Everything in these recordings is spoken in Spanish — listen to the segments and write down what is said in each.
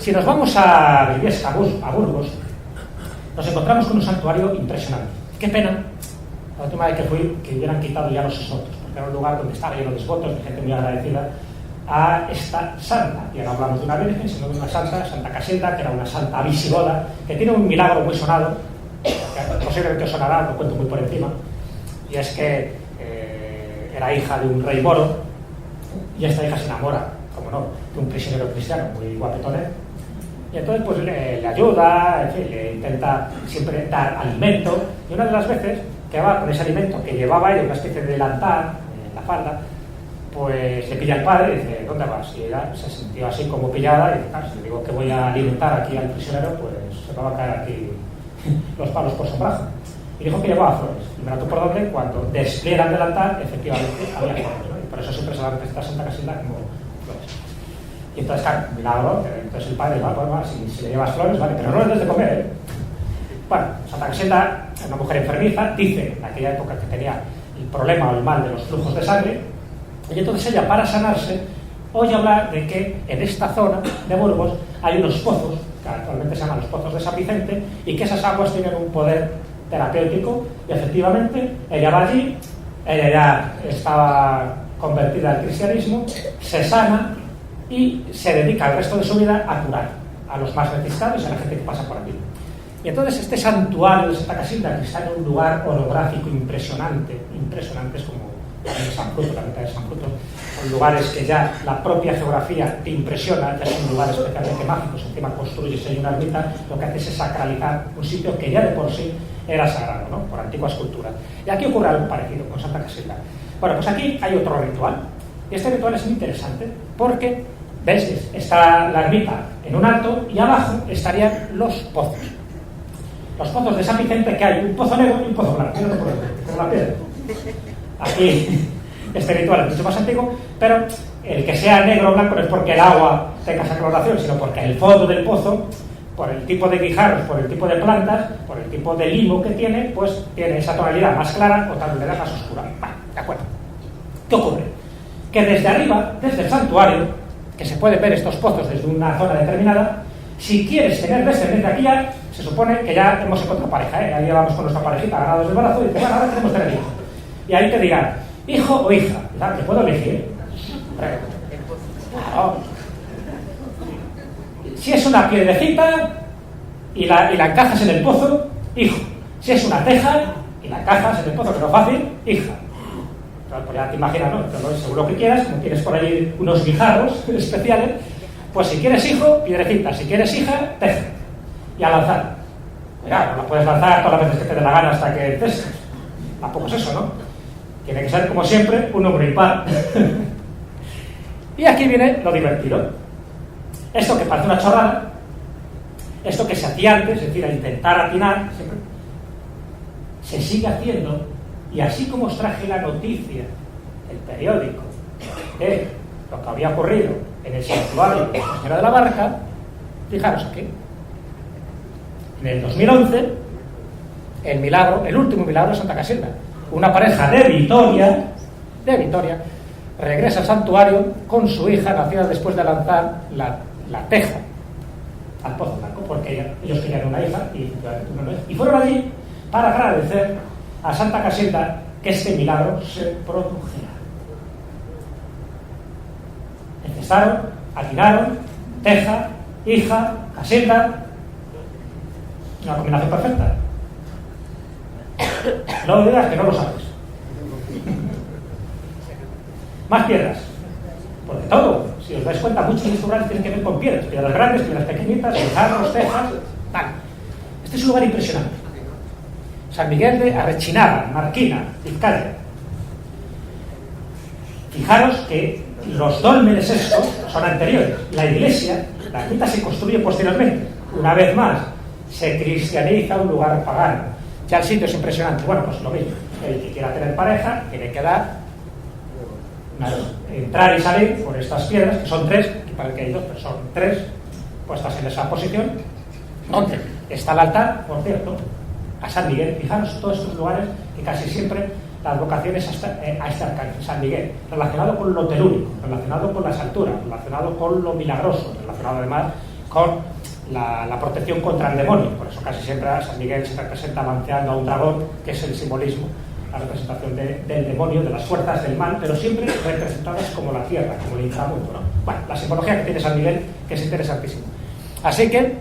si nos vamos a Briviesca, a Burgos, nos encontramos con un santuario impresionante. Qué pena, la última vez que fui, que hubieran quitado ya los esvotos, porque era un lugar donde estaba lleno de esvotos, de gente muy agradecida a esta santa. Y no hablamos de una virgen, sino de una santa, Santa Casilda, que era una santa visigoda, que tiene un milagro muy sonado, que posiblemente os sonará, lo cuento muy por encima, y es que era hija de un rey moro, y esta hija se enamora, como no, de un prisionero cristiano muy guapetón, y entonces pues le ayuda, en fin, le intenta siempre dar alimento, y una de las veces que va con ese alimento que llevaba ella, una especie de delantal en la falda, pues le pilla al padre y dice, ¿dónde vas? Y ella se sintió así como pillada y dice, claro, si le digo que voy a alimentar aquí al prisionero, pues se me va a caer aquí los palos por su brazo. Y dijo que llevaba flores. Y me notó por dónde, cuando despliega el delantal, efectivamente había flores, ¿no? Y por eso siempre se la representa a Santa Casilda como flores. Y entonces, claro, milagro, entonces el padre va, pues, si le llevas flores, vale, pero no les des de comer, ¿eh? Bueno, Santa Casilda, una mujer enfermiza, dice en aquella época que tenía el problema o el mal de los flujos de sangre, y entonces ella, para sanarse, oye hablar de que en esta zona de Burgos hay unos pozos, que actualmente se llaman los pozos de San Vicente, y que esas aguas tienen un poder terapéutico, y efectivamente ella va allí, ella ya estaba convertida al cristianismo, se sana y se dedica el resto de su vida a curar a los más necesitados y a la gente que pasa por aquí. Y entonces este santuario de Santa Casilda, que está en un lugar orográfico impresionante, es como San Fruto, la mitad de San Fruto, son lugares que ya la propia geografía te impresiona, ya son lugares especialmente mágicos, encima construyes ahí una ermita, lo que haces es sacralizar un sitio que ya de por sí era sagrado, ¿no? Por antigua escultura. Y aquí ocurre algo parecido con Santa Casilda. Bueno, pues aquí hay otro ritual, y este ritual es muy interesante, porque, ¿ves? Está la ermita en un alto, y abajo estarían los pozos. Los pozos de San Vicente, que hay un pozo negro y un pozo blanco, no te preocupes, como la piedra. Aquí este ritual es mucho más antiguo, pero el que sea negro o blanco no es porque el agua tenga esa coloración, sino porque el fondo del pozo, por el tipo de guijarros, por el tipo de plantas, por el tipo de limo que tiene, pues tiene esa tonalidad más clara o tonalidad más oscura. Vale, de acuerdo. ¿Qué ocurre? Que desde arriba, desde el santuario, que se pueden ver estos pozos desde una zona determinada, si quieres tener descendencia aquí ya, se supone que ya hemos encontrado pareja, ¿eh? Ahí vamos con nuestra parejita agarrados del brazo y dice, bueno, ahora queremos tener hijos. Y ahí te dirán, hijo o hija, ¿verdad? ¿Te puedo elegir? Claro. Si es una piedrecita y la encajas en el pozo, hijo. Si es una teja y la encajas en el pozo, que no es fácil, hija. Entonces, pues ya te imaginas, ¿no? Entonces, seguro que quieras, como tienes por allí unos guijarros especiales, pues si quieres hijo, piedrecita. Si quieres hija, teja. Y a lanzar. Mira, no la puedes lanzar todas las veces que te dé la gana hasta que te... Tampoco es eso, ¿no? Tiene que ser, como siempre, un número impar. Y aquí viene lo divertido. Esto que parece una chorrada, esto que se hacía antes, es decir, a intentar atinar, siempre, se sigue haciendo, y así como os traje la noticia, el periódico, de lo que había ocurrido en el santuario de la Señora de la Barca, fijaros aquí. En el 2011, el milagro, el último milagro de Santa Casilda. Una pareja de Vitoria, regresa al santuario con su hija, nacida después de lanzar la teja al pozo blanco, porque ellos querían una hija y fueron allí para agradecer a Santa Casilda que este milagro se produjera. Empezaron, atinaron, teja, hija, Casilda, una combinación perfecta. No digas que no lo sabes. Más piedras. Por de todo. Si os dais cuenta, muchos instrumentos tienen que ver con piedras. Piedras grandes, piedras pequeñitas, guijarros, tejas, tal. Este es un lugar impresionante. San Miguel de Arrechinaga, Marquina, Vizcaya. Fijaros que los dólmenes estos son anteriores. La iglesia, la ermita se construye posteriormente. Una vez más, se cristianiza un lugar pagano. Ya el sitio es impresionante. Bueno, pues lo mismo. El que quiera tener pareja tiene que entrar y salir por estas piedras, que son tres, aquí parece que hay dos, pero son tres puestas en esa posición, donde está el altar, por cierto, a San Miguel. Fijaros, todos estos lugares que casi siempre las vocaciones a este arcángel, San Miguel, relacionado con lo telúrico, relacionado con las alturas, relacionado con lo milagroso, relacionado además con la protección contra el demonio. Por eso casi siempre a San Miguel se representa balanceando a un dragón, que es el simbolismo, la representación del demonio, de las fuerzas del mal, pero siempre representadas como la tierra, como el inframundo, ¿no? Bueno, la simbología que tiene San Miguel, que es interesantísima. Así que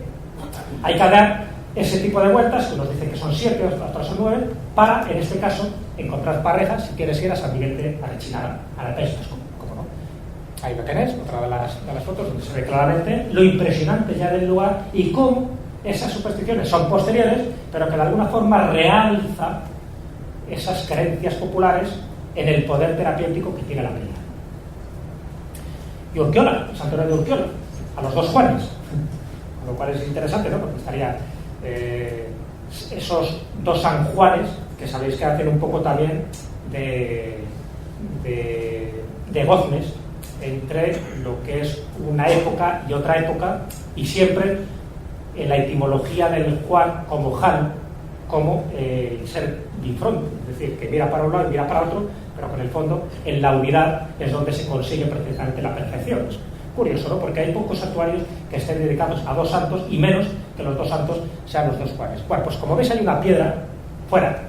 hay que dar ese tipo de vueltas, que unos dicen que son 7, otros son 9, para, en este caso, encontrar parejas si quieres ir a San Miguel de Arechinaga, a la Pestas, como no. Ahí lo tenéis, otra de las fotos, donde se ve claramente lo impresionante ya del lugar y cómo esas supersticiones son posteriores, pero que de alguna forma realza esas creencias populares en el poder terapéutico que tiene la medicina. Y Urquiola, Santo de Urquiola, a los 2 Juanes, lo cual es interesante, ¿no? Porque estaría esos 2 San Juanes, que sabéis que hacen un poco también de goznes entre lo que es una época y otra época, y siempre en la etimología del Juan como Jan, como ser bifronte, es decir, que mira para un lado y mira para otro, pero que en el fondo, en la unidad, es donde se consigue precisamente la perfección. Es curioso, ¿no? Porque hay pocos santuarios que estén dedicados a 2 santos, y menos que los 2 santos sean los 2 Juanes. Bueno, pues como veis hay una piedra fuera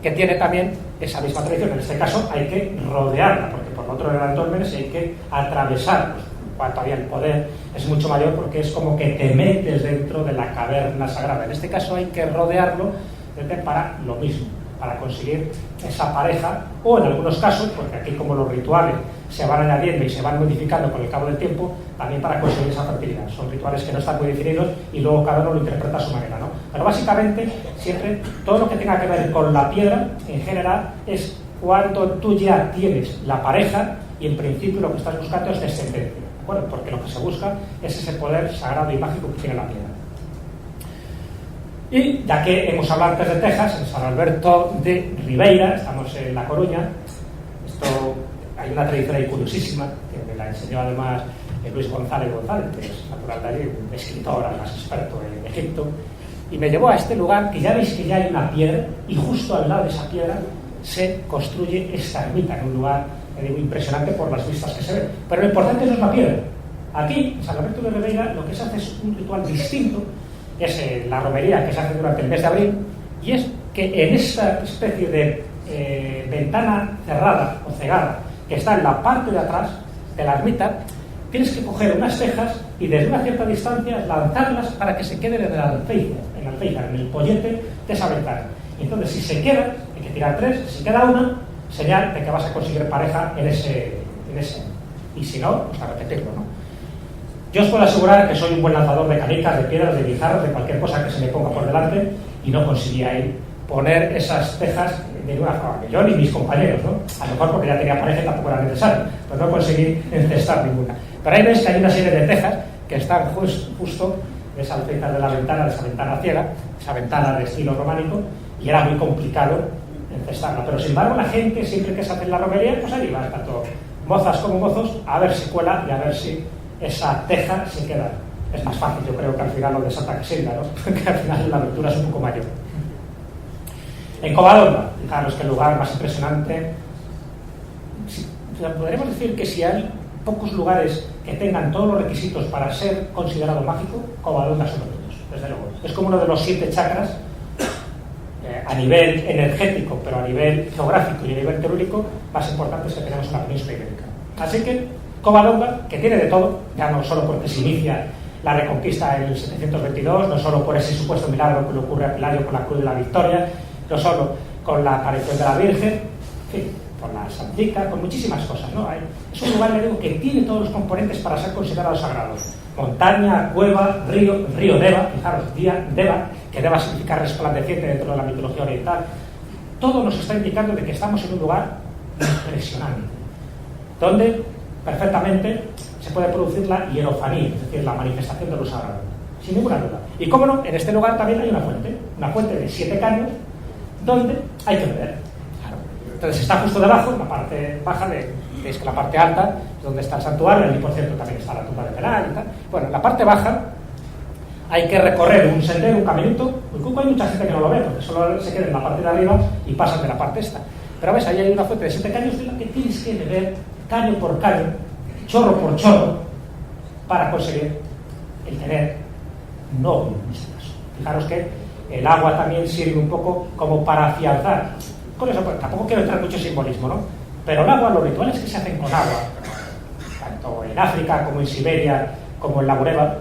que tiene también esa misma tradición. En este caso hay que rodearla, porque por el otro lado del Antólmenes hay que atravesarlos. Todavía el poder es mucho mayor, porque es como que te metes dentro de la caverna sagrada. En este caso hay que rodearlo para lo mismo, para conseguir esa pareja, o en algunos casos, porque aquí como los rituales se van añadiendo y se van modificando con el cabo del tiempo, también para conseguir esa fertilidad. Son rituales que no están muy definidos y luego cada uno lo interpreta a su manera, ¿no? Pero básicamente siempre todo lo que tenga que ver con la piedra en general es cuando tú ya tienes la pareja y en principio lo que estás buscando es descendencia, ¿de acuerdo? Porque lo que se busca es ese poder sagrado y mágico que tiene la piedra. Y ya que hemos hablado antes de Texas, en San Alberto de Ribeira, estamos en La Coruña. Esto, hay una tradición ahí curiosísima, que me la enseñó además Luis González, que es natural de allí, un escritor, además experto en Egipto, y me llevó a este lugar, que ya veis que ya hay una piedra, y justo al lado de esa piedra se construye esta ermita, en un lugar, digo, impresionante por las vistas que se ven. Pero lo importante no es la piedra. Aquí, en San Alberto de Ribeira, lo que se hace es un ritual distinto, es la romería que se hace durante el mes de abril, y es que en esta especie de ventana cerrada o cegada que está en la parte de atrás de la ermita, tienes que coger unas tejas y desde una cierta distancia lanzarlas para que se queden en el alféizar, en el pollete de esa ventana. Y entonces, si se queda, hay que tirar 3, si queda una, señal de que vas a conseguir pareja en ese. Y si no, pues a repetirlo, ¿no? Yo os puedo asegurar que soy un buen lanzador de canicas, de piedras, de guijarros, de cualquier cosa que se me ponga por delante, y no conseguía ahí poner esas tejas de ninguna forma. Yo ni mis compañeros, ¿no? A lo mejor porque ya tenía pareja y tampoco era necesario, pero no conseguí encestar ninguna. Pero ahí veis que hay una serie de tejas que están justo de esa alféizar de la ventana, de esa ventana ciega, esa ventana de estilo románico, y era muy complicado encestarla. Pero sin embargo, la gente, siempre que se hace la romería, pues ahí va, tanto mozas como mozos, a ver si cuela y a ver si esa teja se queda. Es más fácil, yo creo, que al final lo de Santa Casilda, ¿no? Porque al final la aventura es un poco mayor. En Covadonga, fijaros que el lugar más impresionante. Podríamos decir que si hay pocos lugares que tengan todos los requisitos para ser considerado mágico, Covadonga son los tuyos, desde luego. Es como uno de los 7 chakras a nivel energético, pero a nivel geográfico y a nivel telúrico más importantes que tenemos en la península ibérica. Así que Covadonga, que tiene de todo, ya no solo porque se inicia la Reconquista en el 722, no solo por ese supuesto milagro que le ocurre a Pilario con la Cruz de la Victoria, no solo con la aparición de la Virgen, en fin, con la Santica, con muchísimas cosas, ¿no? Es un lugar, le digo, que tiene todos los componentes para ser considerado sagrado. Montaña, cueva, río Deva, fijaros, Deva, que Deva significa resplandeciente dentro de la mitología oriental. Todo nos está indicando de que estamos en un lugar impresionante, donde perfectamente se puede producir la hierofanía, es decir, la manifestación de lo sagrado, sin ninguna duda. Y cómo no, en este lugar también hay una fuente de 7 caños, donde hay que beber. Claro. Entonces está justo debajo, en la parte baja, veis que la parte alta es donde está el santuario, allí por cierto también está la tumba de Pelán y tal. Bueno, en la parte baja hay que recorrer un sendero, un caminito. Hay mucha gente que no lo ve, porque solo se queda en la parte de arriba y pasan de la parte esta. Pero ves, ahí hay una fuente de 7 caños de la que tienes que beber caño por caño, chorro por chorro, para conseguir el tener novio en este caso. Fijaros que el agua también sirve un poco como para afianzar. Con eso, pues, tampoco quiero entrar mucho simbolismo, ¿no? Pero el agua, los rituales que se hacen con agua, tanto en África como en Siberia, como en la Bureba,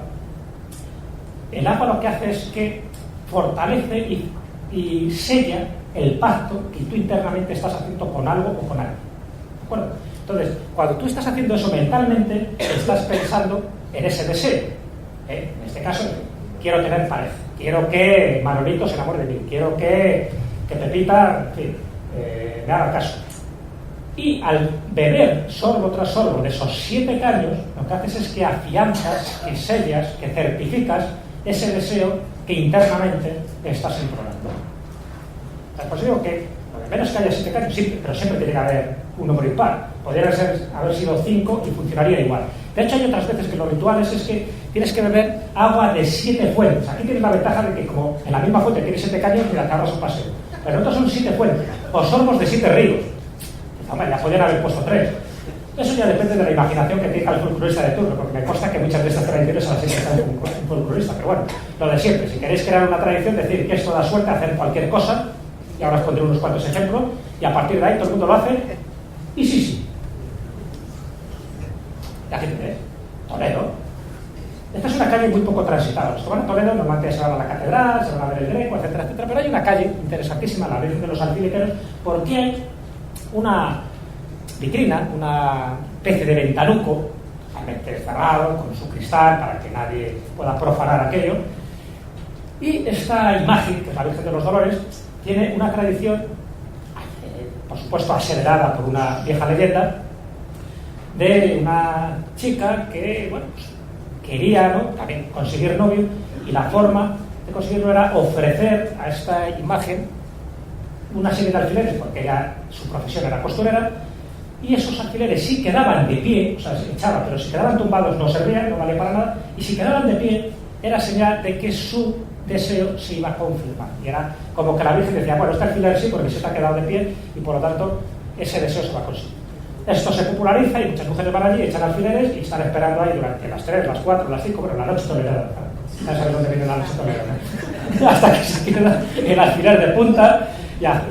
el agua lo que hace es que fortalece y sella el pacto que tú internamente estás haciendo con algo o con alguien. ¿De acuerdo? Entonces, cuando tú estás haciendo eso mentalmente, estás pensando en ese deseo. En este caso, quiero tener pareja, quiero que Manolito se enamore de mí, quiero que Pepita, en fin, me haga caso. Y al beber sorbo tras sorbo de esos 7 caños, lo que haces es que afianzas, que sellas, que certificas ese deseo que internamente estás implorando. Pues digo que lo de menos que haya 7 caños, sí, pero siempre tiene que haber un número impar. Podría haber sido 5 y funcionaría igual. De hecho, hay otras veces que los rituales es que tienes que beber agua de 7 fuentes. Aquí tienes la ventaja de que como en la misma fuente tienes 7 caños, mira, te ahorras un paseo. Pero otros son 7 fuentes, o sorbos de 7 ríos. Hombre, ya podrían haber puesto 3. Eso ya depende de la imaginación que tenga el folclorista de turno, porque me consta que muchas de estas tradiciones a las 6 están un folclorista. Pero bueno, lo de siempre. Si queréis crear una tradición, decir que esto da suerte a hacer cualquier cosa, y ahora os pondré unos cuantos ejemplos, y a partir de ahí todo el mundo lo hace, y sí. Y aquí tenéis, Toledo. Esta es una calle muy poco transitada. Los que van a Toledo normalmente se van a la catedral, se van a ver el Greco, etcétera, etcétera. Pero hay una calle interesantísima, la Virgen de los Alfiliqueros, porque hay una vitrina, una especie de ventanuco, totalmente cerrado, con su cristal, para que nadie pueda profanar aquello. Y esta imagen, que es la Virgen de los Dolores, tiene una tradición, por supuesto aseverada por una vieja leyenda, de una chica que, bueno, pues, quería, ¿no?, también conseguir novio, y la forma de conseguirlo era ofrecer a esta imagen una serie de alfileres, porque ella, su profesión era costurera, y esos alfileres si quedaban de pie, o sea, se echaban, pero si quedaban tumbados no servían, no valía para nada, y si quedaban de pie era señal de que su deseo se iba a confirmar. Y era como que la Virgen decía, bueno, este alfiler sí, porque se te ha quedado de pie, y por lo tanto ese deseo se va a conseguir. Esto se populariza y muchas mujeres van allí, echan alfileres y están esperando ahí durante las 3, las 4, las 5, pero la noche tolerada. Ya sabes dónde viene la noche tolerada. Hasta que se queda el alfiler de punta, ya,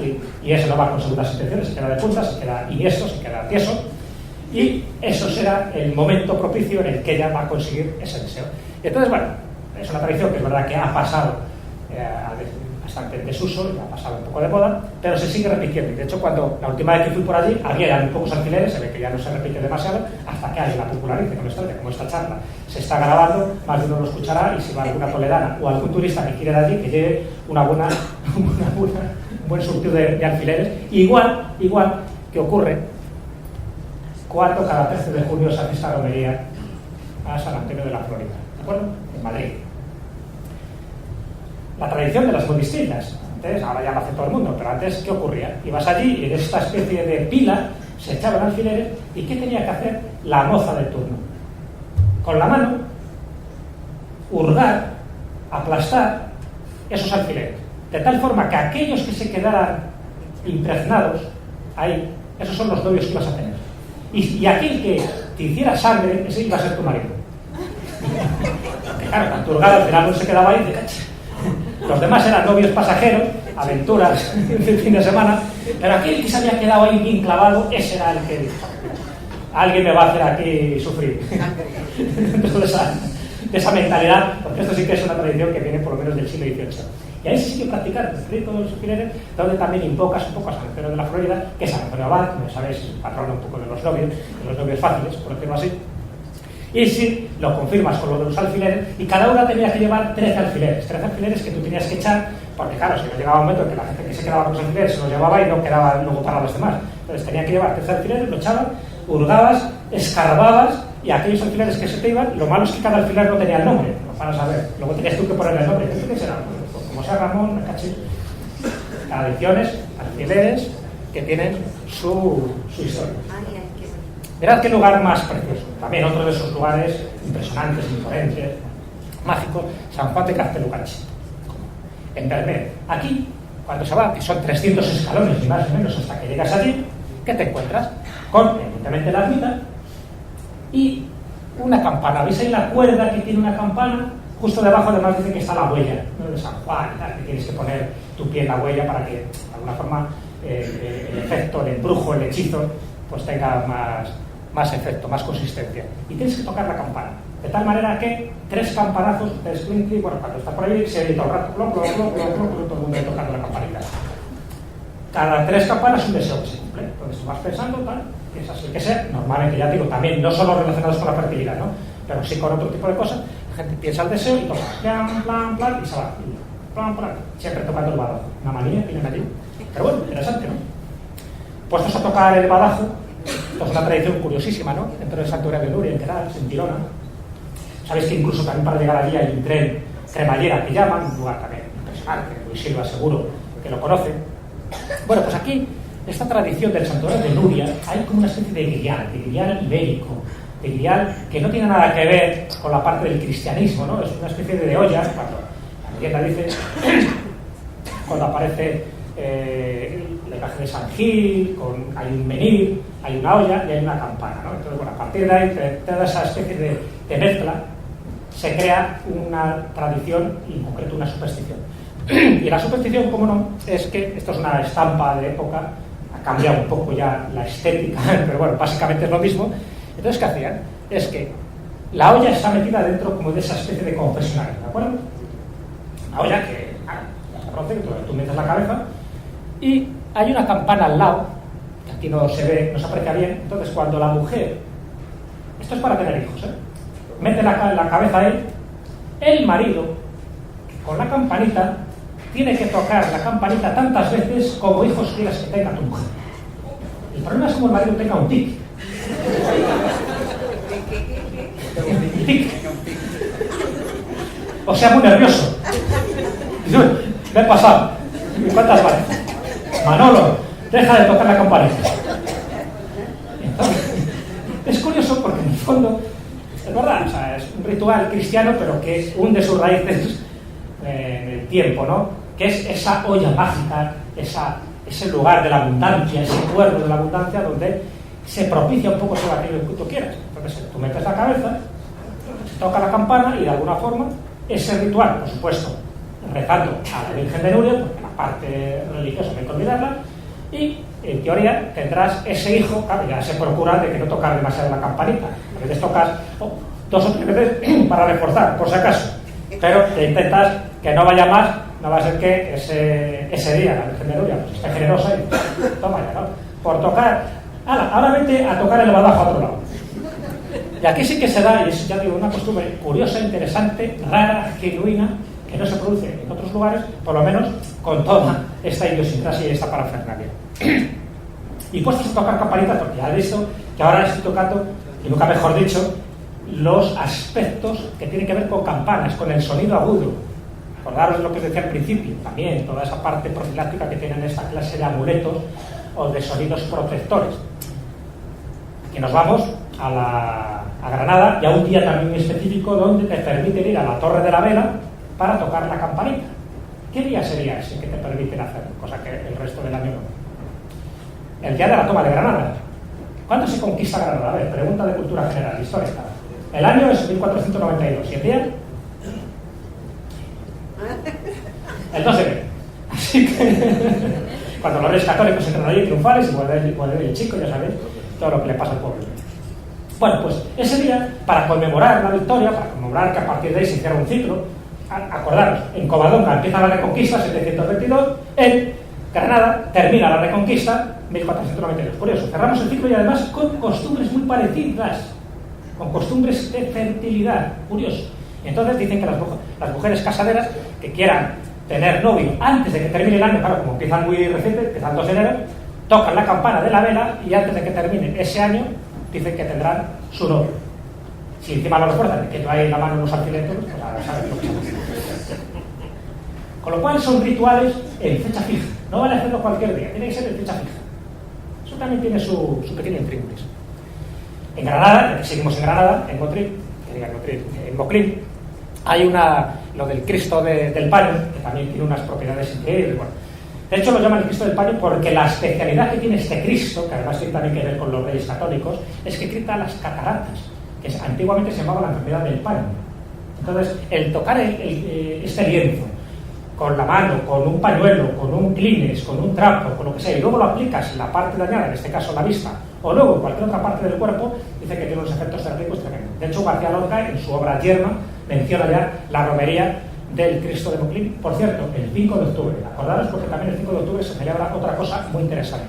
y eso no va con segundas intenciones, se queda de punta, se queda iniesto, se queda tieso, y eso será el momento propicio en el que ella va a conseguir ese deseo. Y entonces, bueno, es una tradición que es verdad que ha pasado bastante en desuso, y ha pasado un poco de moda, pero se sigue repitiendo. Y de hecho, cuando la última vez que fui por allí, había muy pocos alfileres, se ve que ya no se repite demasiado, hasta que alguien la popularice, como esta charla se está grabando, más de uno lo escuchará, y si va alguna toledana o algún turista que quiere de allí, que lleve un buen surtido de alfileres. Igual que ocurre cuando cada 13 de junio se hace esta romería a San Antonio de la Florida, ¿de acuerdo? En Madrid. La tradición de las muy distintas. Antes, ahora ya lo hace todo el mundo, pero antes, ¿qué ocurría? Ibas allí y en esta especie de pila se echaban alfileres, y ¿qué tenía que hacer la moza de turno? Con la mano, hurgar, aplastar esos alfileres, de tal forma que aquellos que se quedaran impregnados ahí, esos son los novios que ibas a tener. Y aquel que te hiciera sangre, ese iba a ser tu marido. Porque claro, tanto hurgar, al final no se quedaba ahí de cacha. Los demás eran novios pasajeros, aventuras de fin de semana, pero aquel que se había quedado ahí bien clavado, ese era el que dijo: alguien me va a hacer aquí sufrir. Entonces, de esa mentalidad, porque esto sí que es una tradición que viene por lo menos del siglo XVIII. Y ahí sí que practicar el rito de los alfileres, donde también invocas un poco a San Antonio de la Florida, que es San Antonio Abad, como sabéis, es el patrón un poco de los novios fáciles, por decirlo así. Y sí, lo confirmas con lo de los alfileres, y cada una tenía que llevar 13 alfileres que tú tenías que echar, porque claro, si no llegaba un momento en que la gente que se quedaba con los alfileres se los llevaba y no quedaba luego para los demás. Entonces tenía que llevar 13 alfileres, lo echaban, hurgabas, escarbabas, y aquellos alfileres que se te iban, lo malo es que cada alfiler no tenía el nombre, para saber, luego tenías tú que ponerle el nombre. ¿Qué será? Pues, como sea Ramón, caché. Tradiciones, alfileres que tienen su historia. Mirad qué lugar más precioso. También otro de esos lugares impresionantes, imponentes, mágicos, San Juan de Castelucachi, en Bermeo. Aquí, cuando se va, que son 300 escalones, ni más ni menos, hasta que llegas allí, ¿qué te encuentras? Con, evidentemente, la ermita y una campana. ¿Veis ahí la cuerda que tiene una campana? Justo debajo además dice que está la huella, ¿no?, de San Juan y tal, que tienes que poner tu pie en la huella para que, de alguna forma, el efecto, el embrujo, el hechizo, pues tenga más efecto, más consistencia. Y tienes que tocar la campana. De tal manera que 3 campanazos, bueno, cuando estás por ahí se oye todo el rato, todo el mundo tocando la campanita. Cada 3 campanas es un deseo que se cumple. Entonces tú vas pensando, tal, que es así que sea. Normalmente, ya digo, también no solo relacionados con la fertilidad, ¿no?, pero sí con otro tipo de cosas. La gente piensa el deseo y toca, plan, y se va. Plan, siempre tocando el badajo. Una manía tienen allí. Pero bueno, interesante, ¿no? Puestos a tocar el badajo, esto es una tradición curiosísima, ¿no?, dentro del santuario de Nuria, en Querals, en Girona. Sabéis que incluso también para llegar allí hay un tren cremallera que llaman, un lugar también impresionante, Luis Silva seguro que lo conoce. Bueno, pues aquí, esta tradición del santuario de Nuria, hay como una especie de grial ibérico, de grial que no tiene nada que ver con la parte del cristianismo, ¿no? Es una especie de olla, cuando la leyenda dice, cuando aparece la imagen de San Gil, hay un menir, hay una olla y hay una campana, ¿no? Entonces, bueno, a partir de ahí, de toda esa especie de mezcla, se crea una tradición y en concreto una superstición. Y la superstición, como no, es que esto es una estampa de época, ha cambiado un poco ya la estética, pero bueno, básicamente es lo mismo. Entonces, ¿qué hacían? Es que la olla está metida dentro como de esa especie de confesionario, ¿de acuerdo? La olla que, ya se conoce, tú metes la cabeza y hay una campana al lado, que aquí no se ve, no se aprecia bien. Entonces, cuando la mujer, esto es para tener hijos, mete la cabeza ahí, el marido, con la campanita, tiene que tocar la campanita tantas veces como hijos quieras que tenga tu mujer. El problema es como el marido tenga un tic. O sea, muy nervioso. Me he pasado. ¿Cuántas veces? Manolo, deja de tocar la campanita. Entonces, es curioso porque en el fondo es verdad, o sea, es un ritual cristiano, pero que hunde sus raíces en el tiempo, ¿no? Que es esa olla mágica, ese lugar de la abundancia, ese cuerno de la abundancia donde se propicia un poco todo aquello que tú quieras. Entonces tú metes la cabeza, se toca la campana y de alguna forma ese ritual, por supuesto, rezando a la Virgen de Nuria, porque la parte religiosa no hay que olvidarla, y en teoría tendrás ese hijo, claro, ya se procura de que no tocar demasiado la campanita. A veces tocas 2 o 3 veces para reforzar, por si acaso, pero te intentas que no vaya más. No va a ser que ese día la Virgen de Nuria pues, esté generosa y toma ya, ¿no? Por tocar, ahora vete a tocar el badajo a otro lado. Y aquí sí que se da, y es, ya digo, una costumbre curiosa, interesante, rara, genuina, que no se produce en otros lugares, por lo menos con toda esta idiosincrasia y esta parafernalia. Y puestos a tocar campanitas, porque ya he visto que ahora estoy tocando, y nunca mejor dicho, los aspectos que tienen que ver con campanas, con el sonido agudo. Acordaros de lo que os decía al principio, también toda esa parte profiláctica que tienen esta clase de amuletos o de sonidos protectores. Aquí nos vamos a Granada y a un día también específico donde te permiten ir a la Torre de la Vela para tocar la campanita. ¿Qué día sería ese que te permiten hacerlo? Cosa que el resto del año no. El día de la toma de Granada. ¿Cuándo se conquista Granada? A ver, pregunta de cultura general, histórica. El año es 1492 y el día el 2 de enero. Así que cuando los reyes católicos entran allí triunfales y vuelve el chico, ya sabéis todo lo que le pasa al pueblo. Bueno, pues ese día, para conmemorar la victoria, para conmemorar que a partir de ahí se cierra un ciclo, acordaros, en Covadonga empieza la Reconquista, 722, en Granada termina la Reconquista, 1492. Curioso, cerramos el ciclo y además con costumbres muy parecidas, con costumbres de fertilidad, curioso. Entonces dicen que las mujeres casaderas que quieran tener novio antes de que termine el año, claro, como empiezan muy reciente, empiezan 2 de enero, tocan la campana de la vela y antes de que termine ese año dicen que tendrán su novio. Si encima lo recuerdan, que no hay en la mano unos alfiletes, pues ahora saben lo que es. Con lo cual son rituales en fecha fija, no vale hacerlo cualquier día, tiene que ser en fecha fija. Eso también tiene su pequeño intríngulis. En Granada, ya que seguimos en Granada, en Moclín, hay lo del Cristo del Paño, que también tiene unas propiedades increíbles. Bueno, de hecho lo llaman el Cristo del Paño porque la especialidad que tiene este Cristo, que además tiene también que ver con los reyes católicos, es que quita las cataratas que antiguamente se llamaba la enfermedad del pánico. Entonces, el tocar este lienzo con la mano, con un pañuelo, con un Kleenex, con un trapo, con lo que sea, y luego lo aplicas en la parte dañada, en este caso la vista, o luego en cualquier otra parte del cuerpo, dice que tiene unos efectos terapéuticos tremendos. De hecho, García Lorca, en su obra Yerma, menciona ya la romería del Cristo de Moclín. Por cierto, el 5 de octubre, acordaros, porque también el 5 de octubre se celebra otra cosa muy interesante.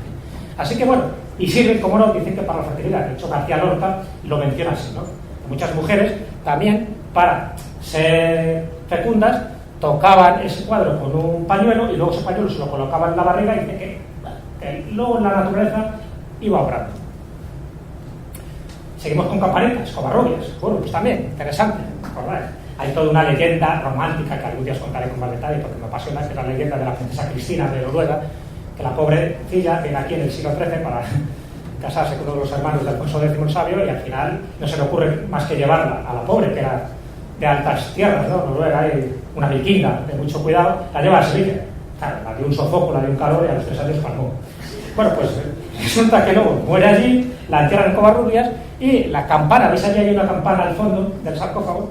Así que bueno, y sirve, como no, dicen que para la fertilidad. De hecho, García Lorca lo menciona así, ¿no? Que muchas mujeres también, para ser fecundas, tocaban ese cuadro con un pañuelo y luego ese pañuelo se lo colocaban en la barriga y dice que luego en la naturaleza iba obrando. Seguimos con campanitas, Covarrubias. Bueno, pues también, interesante, ¿recordáis? Hay toda una leyenda romántica que algún día os contaré con más detalle porque me apasiona, que es la leyenda de la princesa Cristina de Noruega, que la pobrecilla viene aquí en el siglo XIII para casarse con uno de los hermanos de Alfonso X el Sabio, y al final no se le ocurre más que llevarla a la pobre, que era de altas tierras, ¿no? Noruega, y una vikinga de mucho cuidado, la lleva a Sevilla. Claro, la dio un sofoco, la dio un calor y a los 3 años palmó. Bueno, pues resulta que luego muere allí, la entierran en Covarrubias, y la campana, ¿veis allí hay una campana al fondo del sarcófago?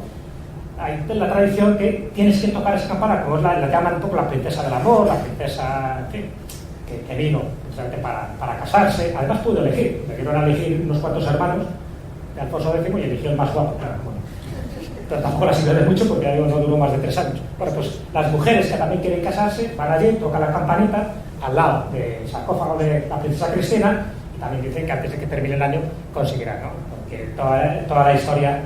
Hay la tradición que tienes que tocar esa campana, como la llaman un poco la princesa del amor, la princesa, en fin, que vino precisamente para casarse. Además pudo elegir, le dieron a elegir unos cuantos hermanos de Alfonso X y eligió el más guapo, claro, bueno. Pero tampoco la sirvió de mucho porque no duró más de 3 años. Bueno, pues las mujeres que también quieren casarse van allí, tocan la campanita al lado del sarcófago de la princesa Cristina, y también dicen que antes de que termine el año conseguirán, ¿no? Porque toda la historia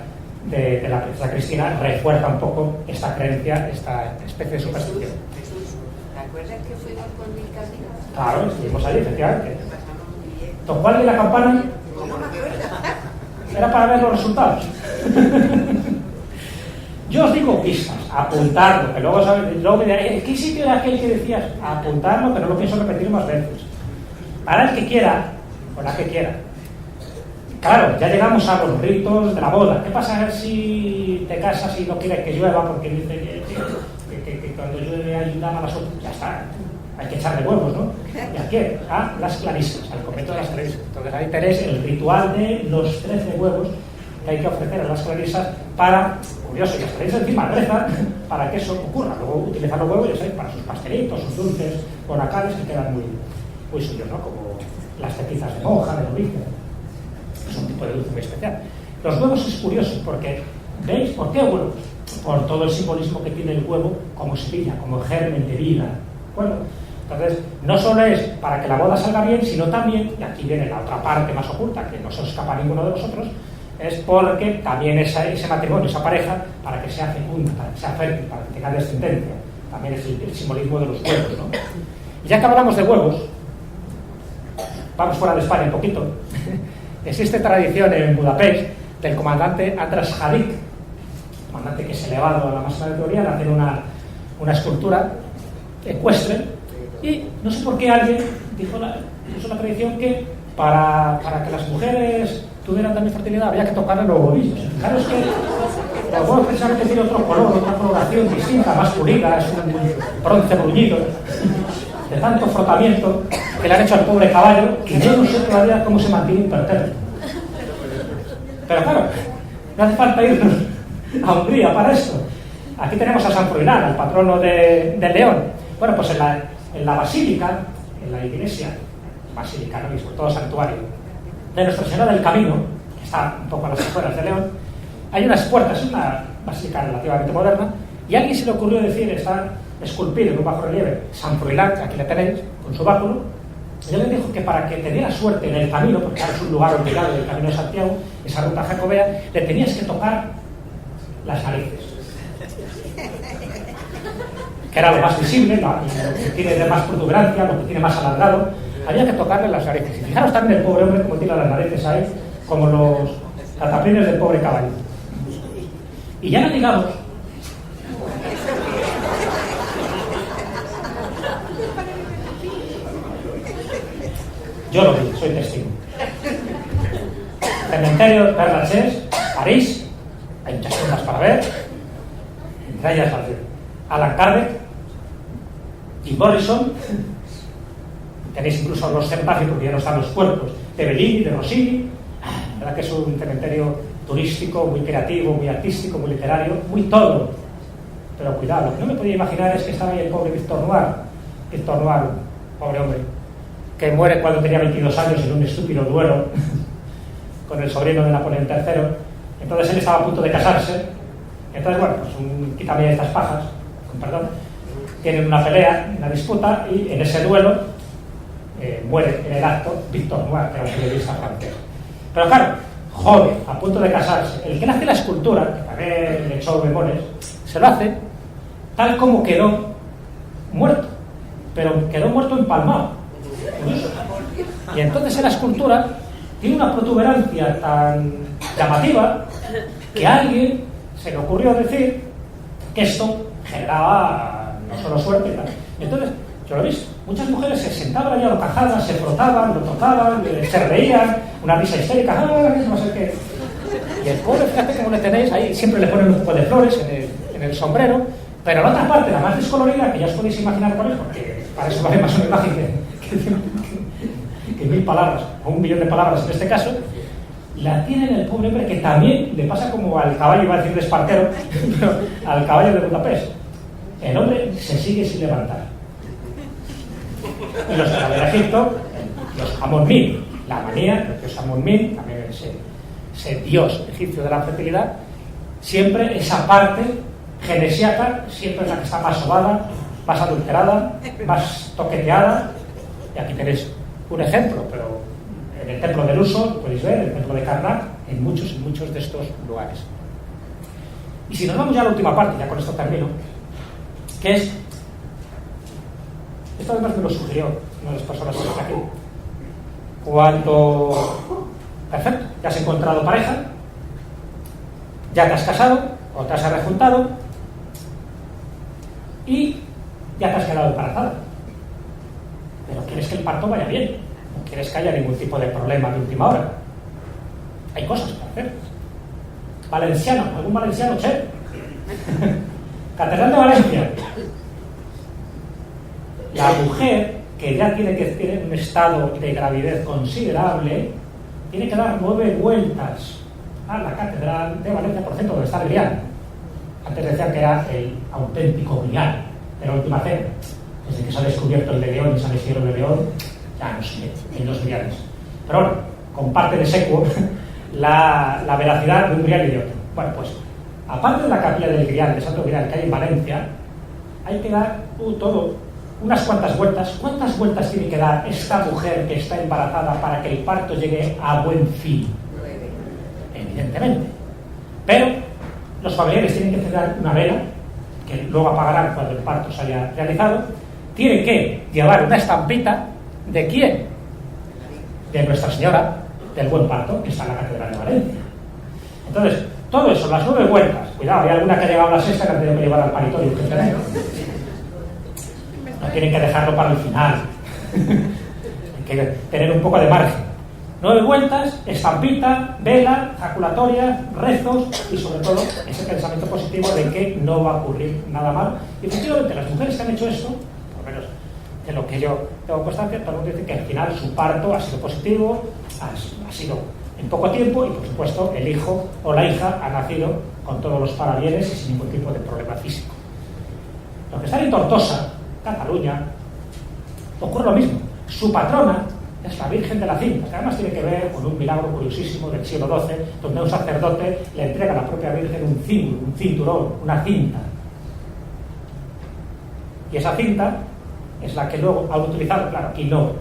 de la princesa Cristina refuerza un poco esta creencia, esta especie de superstición. Jesús, ¿te acuerdas que fuimos con mi camino? Claro, estuvimos allí, efectivamente. ¿Tocó alguien la campana? No me acuerdo. Era para ver los resultados. Yo os digo pistas, apuntarlo, que luego me dirán, ¿qué sitio era aquel que decías? Apuntarlo, que no lo pienso repetir más veces. Para el que quiera, o la que quiera. Claro, ya llegamos a los ritos de la boda. ¿Qué pasa si te casas y no quieres que llueva? Porque dice que cuando llueve hay una mala suerte. Ya está, hay que echarle huevos, ¿no? ¿Y a quién? A las clarisas, al convento de las clarisas. Entonces ahí tenéis el ritual de los 13 huevos que hay que ofrecer a las clarisas para, curioso, y las clarisas encima rezan para que eso ocurra. Luego utilizan los huevos, ya sabéis, para sus pastelitos, sus dulces bonacales que quedan muy, muy suyos, ¿no? Como las pepizas de monja, de novicia. Es un tipo de dulce muy especial. Los huevos es curioso porque, ¿veis por qué huevos? Por todo el simbolismo que tiene el huevo como semilla, como germen de vida. Bueno, entonces, no solo es para que la boda salga bien, sino también, y aquí viene la otra parte más oculta, que no se os escapa a ninguno de vosotros, es porque también ese matrimonio, esa pareja, para que sea fecunda, para que sea fértil, para que tenga descendencia. También es el simbolismo de los huevos, ¿no? Y ya que hablamos de huevos, vamos fuera de España un poquito. Existe tradición en Budapest del comandante András Hadik, comandante que es elevado a la máxima categoría, de hacer una escultura ecuestre, y no sé por qué alguien puso la tradición que para que las mujeres tuvieran también fertilidad había que tocarle los huevillos. Claro, es que los huevos precisamente tiene otro color, otra coloración distinta, más pulida, es un bronce bruñido, de tanto frotamiento que le han hecho al pobre caballo, que yo no sé todavía cómo se mantiene impertérrito. Pero claro, no hace falta irnos a Hungría para esto. Aquí tenemos a San Froilán, el patrono de León. Bueno, pues en la basílica, en la iglesia, basílica, no mismo, todo santuario, de Nuestra Señora del Camino, que está un poco a las afueras de León, hay unas puertas, es una basílica relativamente moderna, y a alguien se le ocurrió decir, está esculpido en un bajo relieve, San Froilán, aquí le tenéis, con su báculo, y él le dijo que para que te diera suerte en el camino, porque es un lugar obligado del Camino de Santiago, esa ruta jacobea, le tenías que tocar las narices. Que era lo más visible, lo que tiene de más protuberancia, lo que tiene más alargado, había que tocarle las narices. Y fijaros también el pobre hombre como tiene las narices ahí, como los cataplines del pobre caballo. Y ya no digamos yo lo vi, soy testigo. Cementerio Père Lachaise, París, hay muchas cosas para ver, entre ellas las de Alan Kardec, Jim Morrison, tenéis incluso los cenotafios porque ya no están los cuerpos de Bellini, de Rossini. La verdad que es un cementerio turístico, muy creativo, muy artístico, muy literario, muy todo. Pero cuidado, lo que no me podía imaginar es que estaba ahí el pobre Victor Noir, pobre hombre, que muere cuando tenía 22 años en un estúpido duelo con el sobrino de Napoleón III. Entonces él estaba a punto de casarse. Entonces, bueno, pues quítame estas pajas, con perdón. Tienen una pelea, una disputa, y en ese duelo muere en el acto Victor Noir, que era un periodista francés. Pero claro, joven, a punto de casarse, el que le hace la escultura, que también le echó bemoles, se lo hace tal como quedó muerto, pero quedó muerto empalmado. Y entonces en la escultura tiene una protuberancia tan llamativa que a alguien se le ocurrió decir que esto generaba no solo suerte y tal. Entonces, yo lo he visto, muchas mujeres se sentaban allí a bocajadas, se frotaban, lo tocaban, se reían, una risa histérica, no sé qué. Y el pobre, fíjate cómo le tenéis ahí, siempre le ponen un poco de flores en el sombrero, pero la otra parte, la más descolorida, que ya os podéis imaginar cuál es, porque para eso vale más una imagen que 1000 palabras, o 1 millón de palabras en este caso, la tiene el pobre hombre, que también le pasa como al caballo, iba a decir de Espartero, pero al caballo de Budapest. El hombre se sigue sin levantar. Y los que de Egipto, los Amon-Min, la manía, los Amon-Min, también ese dios egipcio de la fertilidad, siempre esa parte genesiaca, siempre es la que está más sobada, más adulterada, más toqueteada. Y aquí tenéis un ejemplo, pero en el templo del Uso, podéis ver, el templo de Karnak, en muchos de estos lugares. Y si nos vamos ya a la última parte, ya con esto termino, que es, esto además me lo sugirió una de las personas que está aquí, cuando, perfecto, ya has encontrado pareja, ya te has casado o te has rejuntado y ya te has quedado embarazada, pero quieres que el parto vaya bien, no quieres que haya ningún tipo de problema de última hora. Hay cosas para hacer. Valenciano, algún valenciano, che. Catedral de Valencia. La mujer que ya tiene que tener un estado de gravidez considerable tiene que dar 9 vueltas a la Catedral de Valencia, por cierto, donde está el Grial. Antes decían que era el auténtico Grial de la última cena. Desde que se ha descubierto el de León y San Isidro de León, ya no sé, en los Griales. Pero bueno, comparte de secuo la veracidad de un Grial y de otro. Bueno, pues, aparte de la capilla del Grial, de Santo Grial, que hay en Valencia, hay que dar todo, unas cuantas vueltas. ¿Cuántas vueltas tiene que dar esta mujer que está embarazada para que el parto llegue a buen fin? 9. Evidentemente. Pero los familiares tienen que cerrar una vela, que luego apagarán cuando el parto se haya realizado. Tienen que llevar una estampita. ¿De quién? De Nuestra Señora del Buen Parto, que está en la Catedral de Valencia. Entonces, todo eso, las 9 vueltas. Cuidado, hay alguna que ha llegado a la sexta que han tenido que llevar al paritorio. No tienen que dejarlo para el final. Hay que tener un poco de margen. 9 vueltas, estampita, vela, jaculatoria, rezos y sobre todo ese pensamiento positivo de que no va a ocurrir nada mal. Y efectivamente, las mujeres que han hecho esto, por lo menos de lo que yo tengo constancia, todo el mundo dice que al final su parto ha sido positivo, ha sido en poco tiempo y por supuesto el hijo o la hija ha nacido con todos los parabienes y sin ningún tipo de problema físico. Lo que está en Tortosa, Cataluña, ocurre lo mismo. Su patrona es la Virgen de la Cinta, que además tiene que ver con un milagro curiosísimo del siglo XII, donde un sacerdote le entrega a la propia Virgen un cinturón, una cinta. Y esa cinta es la que luego han utilizado, claro, aquí no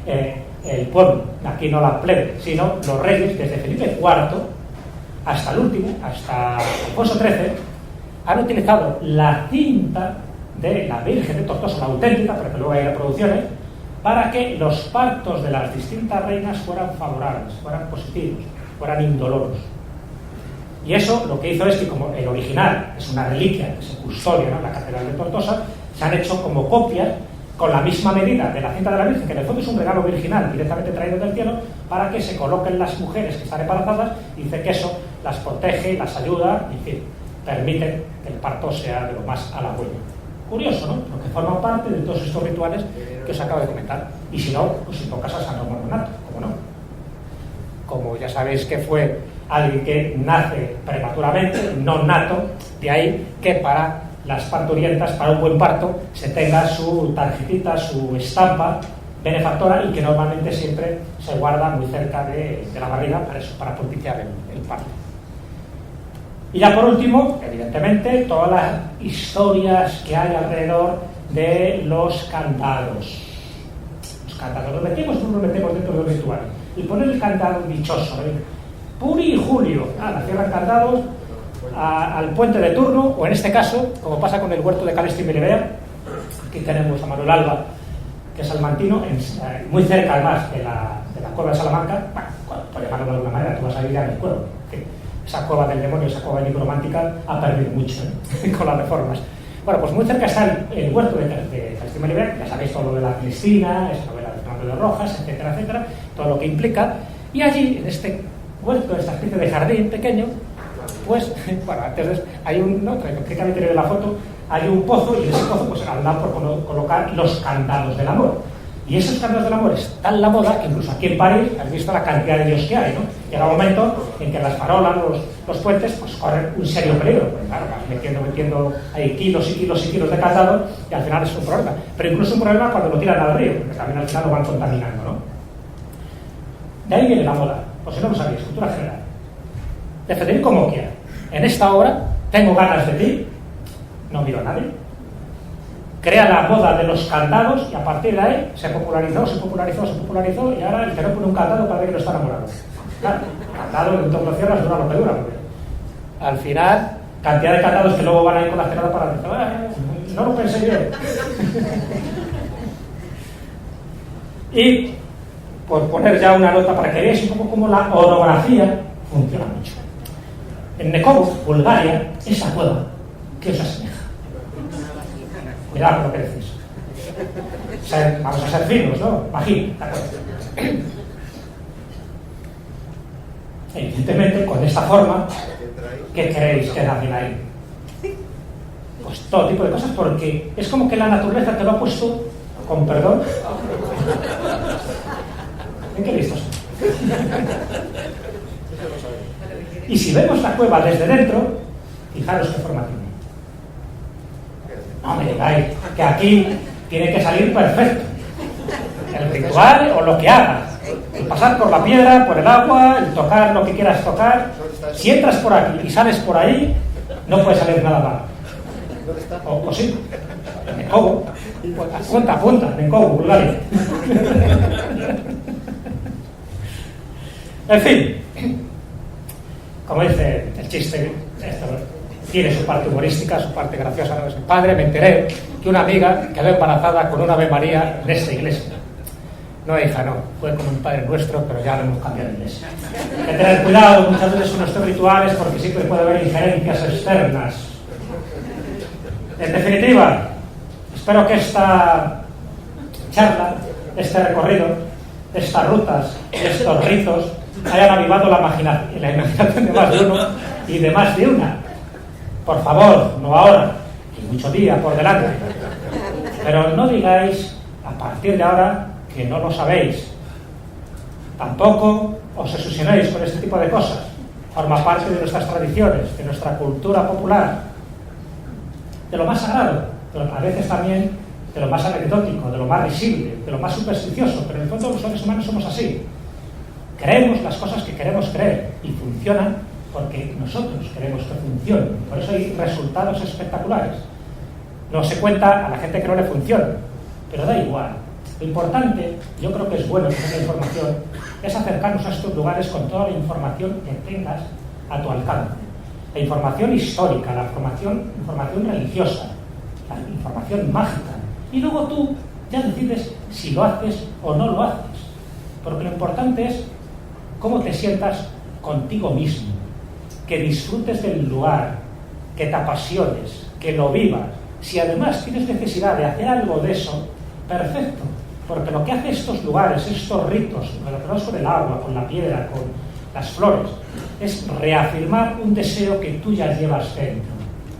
el pueblo, aquí no la plebe, sino los reyes, desde Felipe IV hasta el último, hasta Alfonso XIII, han utilizado la cinta de la Virgen de Tortosa, la auténtica, pero que luego hay reproducciones, para que los partos de las distintas reinas fueran favorables, fueran positivos, fueran indoloros. Y eso lo que hizo es que, como el original es una reliquia que se custodia, ¿no?, en la Catedral de Tortosa, se han hecho como copias con la misma medida de la cinta de la Virgen, que en el fondo es un regalo virginal directamente traído del cielo, para que se coloquen las mujeres que están embarazadas, y dice que eso las protege, las ayuda, y en fin, permite que el parto sea de lo más halagüeño. Curioso, ¿no? Porque forman parte de todos estos rituales que os acabo de comentar. Y si no, pues invocas a San Ramón Nonato, ¿cómo no? Como ya sabéis que fue alguien que nace prematuramente, no nato, de ahí que para las parturientas, para un buen parto, se tenga su tarjetita, su estampa benefactora y que normalmente siempre se guarda muy cerca de la barriga para eso, para propiciar el parto. Y ya por último, evidentemente, todas las historias que hay alrededor de los candados. Los candados, ¿nos metemos o no nos metemos dentro del ritual? Y poner el candado dichoso, Puri y Julio, cierran candados al puente de turno, o en este caso, como pasa con el huerto de Calesti y Melibea, aquí tenemos a Manuel Alba, que es salmantino, muy cerca además de la cueva de Salamanca. Bueno, por llamarlo de alguna manera, tú vas a ir a mi cueva. Esa cueva del demonio, esa cueva nigromántica ha perdido mucho con las reformas. Bueno, pues muy cerca está el huerto de Calesti y Melibea, ya sabéis todo lo de la Cristina, esa novela de Fernando de Rojas, etcétera, etcétera, todo lo que implica. Y allí, en este huerto, esta especie de jardín pequeño, pues, bueno, antes hay prácticamente en la foto, hay un pozo y en ese pozo pues andan por colocar los candados del amor. Y esos candados del amor es tan la moda que incluso aquí en París has visto la cantidad de Dios que hay, ¿no? Llega un momento en que las farolas, los puentes, pues corren un serio peligro. Pues claro, vas metiendo ahí kilos y kilos y kilos de candado y al final es un problema. Pero incluso un problema cuando lo tiran al río, porque también al final lo van contaminando, ¿no? De ahí viene la moda, pues si no lo sabéis, cultura general. De Federico Mocchia. En esta obra, Tengo ganas de ti, no miro a nadie, crea la moda de los candados y a partir de ahí se popularizó y ahora el que no pone un candado para ver que no está enamorado. Claro, candado de un toque lo cierras, dura lo que dura. Al final, cantidad de candados que luego van a ir con la cerrada para decir, no lo pensé yo. Y por poner ya una nota para que veáis un poco cómo la orografía funciona mucho. En Nekovo, Bulgaria, esa cueva que os asemeja. Cuidado con lo que decís. Vamos a ser finos, ¿no? Imagín, ¿de acuerdo? Evidentemente, con esta forma, ¿qué creéis que hacen ahí? Pues todo tipo de cosas, porque es como que la naturaleza te lo ha puesto, con perdón. ¿En qué listos? Y si vemos la cueva desde dentro, fijaros qué forma tiene. No me digáis que aquí tiene que salir perfecto. El ritual o lo que hagas. El pasar por la piedra, por el agua, el tocar lo que quieras tocar. Si entras por aquí y sales por ahí, no puede salir nada mal. O sí. Nekovo. Apunta, Nekovo, Bulgaria. En fin. Como dice el chiste, esto tiene su parte humorística, su parte graciosa. ¿No? Mi padre, me enteré que una amiga quedó embarazada con una Ave María en esta iglesia. No, hija, no. Fue como un Padre Nuestro, pero ya lo hemos cambiado de iglesia. Hay que tener cuidado muchas veces con nuestros rituales porque siempre puede haber injerencias externas. En definitiva, espero que esta charla, este recorrido, estas rutas, estos ritos, hayan avivado la imaginación de más de uno y de más de una. Por favor, no ahora, y mucho día por delante. Pero no digáis a partir de ahora que no lo sabéis. Tampoco os obsesionéis con este tipo de cosas. Forma parte de nuestras tradiciones, de nuestra cultura popular, de lo más sagrado, pero a veces también de lo más anecdótico, de lo más risible, de lo más supersticioso. Pero en el fondo los seres humanos somos así. Creemos las cosas que queremos creer y funcionan porque nosotros queremos que funcionen. Por eso hay resultados espectaculares. No se cuenta a la gente que no le funciona, pero da igual. Lo importante, yo creo que es bueno tener la información, es acercarnos a estos lugares con toda la información que tengas a tu alcance. La información histórica, la información religiosa, la información mágica. Y luego tú ya decides si lo haces o no lo haces. Porque lo importante es cómo te sientas contigo mismo, que disfrutes del lugar, que te apasiones, que lo vivas. Si además tienes necesidad de hacer algo de eso, perfecto, porque lo que hacen estos lugares, estos ritos relacionados con el agua, con la piedra, con las flores, es reafirmar un deseo que tú ya llevas dentro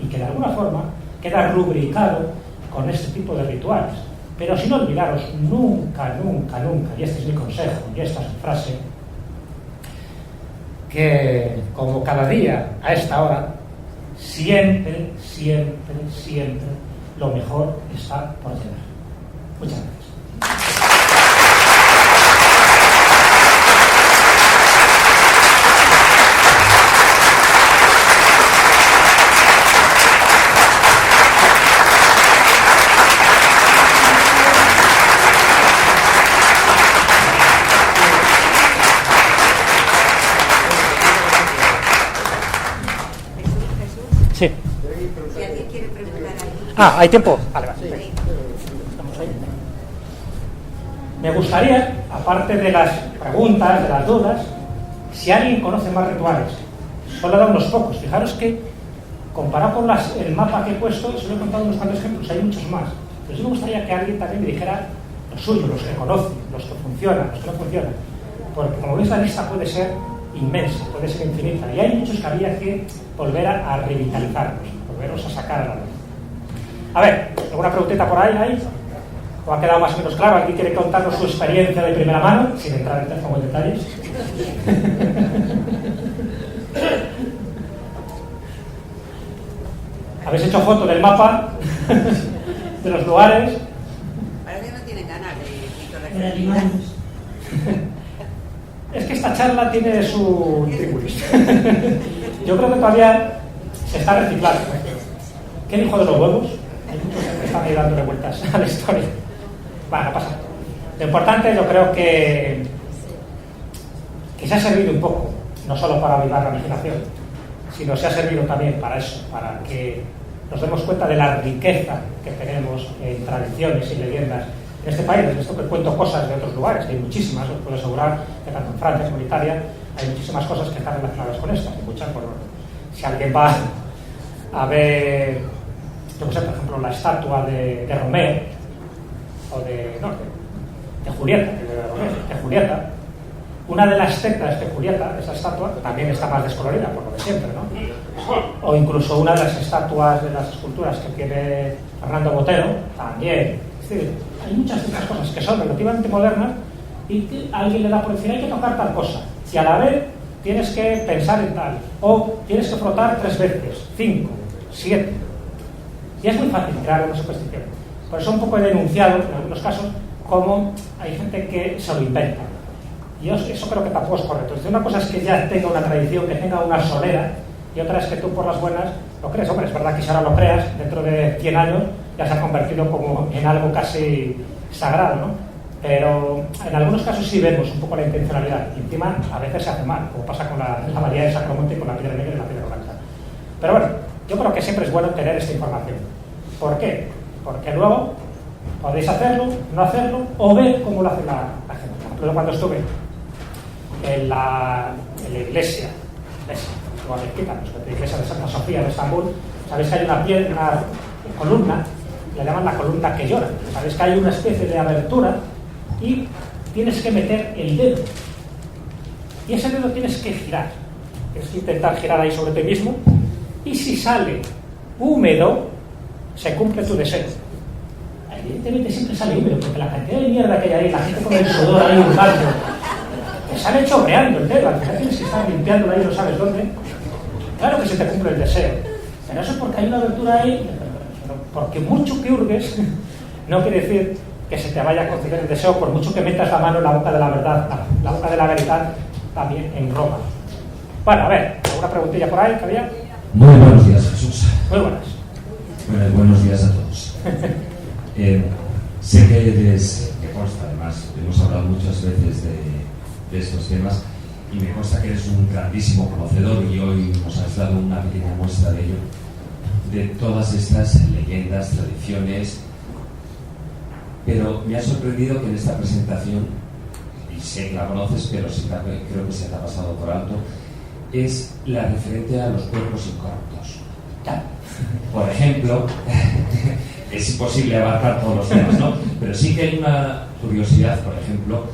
y que de alguna forma queda rubricado con este tipo de rituales. Pero sin olvidaros nunca, y este es mi consejo, y esta es mi frase, que, como cada día a esta hora, siempre, siempre, siempre lo mejor está por llegar. Muchas gracias. Sí. Si alguien quiere preguntar algo. Ah, ¿hay tiempo? Vale, vale. Sí. Estamos ahí. Me gustaría, aparte de las preguntas, de las dudas, si alguien conoce más rituales. Solo he dado unos pocos. Fijaros que, comparado con el mapa que he puesto, solo he contado unos cuantos ejemplos, hay muchos más. Pero sí me gustaría que alguien también me dijera los suyos, los que conoce, los que funcionan, los que no funcionan. Porque, como veis, la lista puede ser inmensa, puede ser infinita. Y hay muchos que habría que volver a revitalizarlos, volverlos a sacar a la luz. A ver, ¿alguna preguntita por ahí? ¿O ha quedado más o menos claro? ¿Alguien quiere contarnos su experiencia de primera mano, sin entrar en detalles? ¿Habéis hecho foto del mapa? ¿De los lugares? Parece que no tienen ganas de De animales. Es que esta charla tiene su intríngulis. Yo creo que todavía se está reciclando. ¿Qué dijo de los huevos? Hay muchos que están ahí dándole vueltas a la historia. Bueno, no pasa nada. Lo importante, yo creo que se ha servido un poco, no solo para avivar la imaginación, sino se ha servido también para eso, para que nos demos cuenta de la riqueza que tenemos en tradiciones y leyendas en este país. En esto que cuento cosas de otros lugares, hay muchísimas, os puedo asegurar que tanto en Francia como en Italia hay muchísimas cosas que están relacionadas con estas. Y muchas, por si alguien va a ver, yo no sé, por ejemplo, la estatua de Romeo, o de Julieta, de Julieta, una de las tetas de Julieta, esa estatua, también está más descolorida, por lo de siempre, ¿no? O incluso una de las estatuas, de las esculturas que tiene Fernando Botero, también. Es decir, hay muchas de estas cosas que son relativamente modernas y que alguien le da por decir, hay que tocar tal cosa, y a la vez tienes que pensar en tal, o tienes que frotar 3 veces, 5, 7. Y es muy fácil crear una superstición. Por eso un poco he denunciado, en algunos casos, cómo hay gente que se lo inventa. Y eso creo que tampoco es correcto. Entonces, una cosa es que ya tenga una tradición, que tenga una solera, y otra es que tú por las buenas lo crees. Hombre, es verdad que si ahora lo creas, dentro de 100 años ya se ha convertido como en algo casi sagrado, ¿no? Pero en algunos casos sí vemos un poco la intencionalidad. Y encima a veces se hace mal, como pasa con la María de Sacromonte y con la piedra negra y la piedra blanca. Pero bueno, yo creo que siempre es bueno tener esta información. ¿Por qué? Porque luego podéis hacerlo, no hacerlo, o ver cómo lo hace la gente. Por ejemplo, cuando estuve en la iglesia de Santa Sofía de Estambul, sabéis que hay una columna, la llaman la columna que llora. Sabéis que hay una especie de abertura y tienes que meter el dedo. Y ese dedo tienes que girar. Tienes que intentar girar ahí sobre ti mismo. Y si sale húmedo, se cumple tu deseo. Evidentemente siempre sale húmedo, porque la cantidad de mierda que hay ahí, la gente con el sudor ahí hurgando, te sale chorreando el dedo, al final tienes que estar limpiándolo ahí, no sabes dónde. Claro que se te cumple el deseo, pero eso es porque hay una abertura ahí, porque mucho que hurgues no quiere decir que se te vaya a conceder el deseo, por mucho que metas la mano en la boca de la verdad, la boca de la verdad también en Roma. Bueno, a ver, ¿alguna preguntilla por ahí que había? Muy buenos días, Jesús. Muy buenas. Bueno, buenos días a todos. Sé que eres, me consta además, hemos hablado muchas veces de estos temas y me consta que eres un grandísimo conocedor y hoy nos has dado una pequeña muestra de ello, de todas estas leyendas, tradiciones, pero me ha sorprendido que en esta presentación, y sé que la conoces, pero sí creo que se te ha pasado por alto, es la referente a los cuerpos incorruptos. Por ejemplo, es imposible abarcar todos los temas, ¿no? Pero sí que hay una curiosidad, por ejemplo,